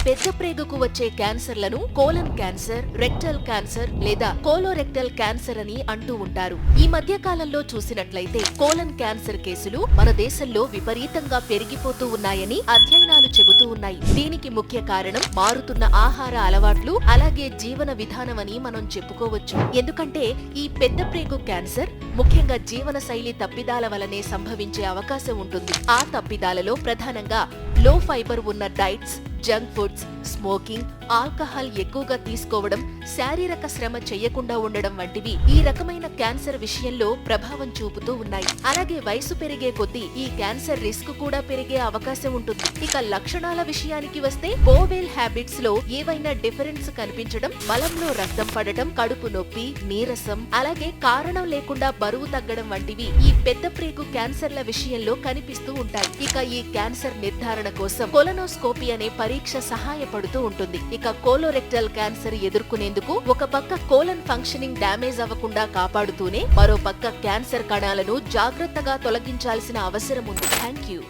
పెద్ద ప్రేగుకు వచ్చే క్యాన్సర్లను colon cancer, rectal cancer లేదా కోలోరెక్టల్ క్యాన్సర్ అని అంటూ ఉంటారు. ఈ మధ్య కాలంలో చూసినట్లయితే కోలన్ క్యాన్సర్ కేసులు మన దేశంలో విపరీతంగా పెరిగిపోతూ ఉన్నాయని అధ్యయనాలు చెబుతూ ఉన్నాయి. దీనికి ముఖ్య కారణం మారుతున్న ఆహార అలవాట్లు అలాగే జీవన విధానమని మనం చెప్పుకోవచ్చు. ఎందుకంటే ఈ పెద్ద ప్రేగు క్యాన్సర్ ముఖ్యంగా జీవన శైలి తప్పిదాల వలనే సంభవించే అవకాశం ఉంటుంది. ఆ తప్పిదాలలో ప్రధానంగా లో ఫైబర్ ఉన్న diets, junk foods, smoking, alcohol ఎక్కువగా తీసుకోవడం, శారీరక శ్రమ చేయకుండా ఉండడం వంటివి ఈ రకమైన క్యాన్సర్ విషయంలో ప్రభావం చూపుతూ ఉన్నాయి. అలాగే వయసు పెరిగే కొద్దీ ఈ క్యాన్సర్ రిస్క్ కూడా పెరిగే అవకాశం ఉంటుంది. ఇక లక్షణాల విషయానికి వస్తే బోవెల్ హ్యాబిట్స్ లో ఏవైనా డిఫరెన్స్ కనిపించడం, మలంలో రక్తం పడటం, కడుపు నొప్పి, నీరసం, అలాగే కారణం లేకుండా బరువు తగ్గడం వంటివి ఈ పెద్ద ప్రేగు క్యాన్సర్ల విషయంలో కనిపిస్తూ ఉంటాయి. ఇక ఈ క్యాన్సర్ నిర్ధారణ కోసం కొలనోస్కోపీ అనే పరీక్ష సహాయపడుతూ ఉంటుంది. ఇక కోలోరెక్టల్ క్యాన్సర్ ఎదుర్కొనేందుకు ఒక పక్క కోలన్ ఫంక్షనింగ్ డ్యామేజ్ అవ్వకుండా కాపాడుతూనే మరో పక్క క్యాన్సర్ కణాలను జాగ్రత్తగా తొలగించాల్సిన అవసరం ఉంది. Thank you.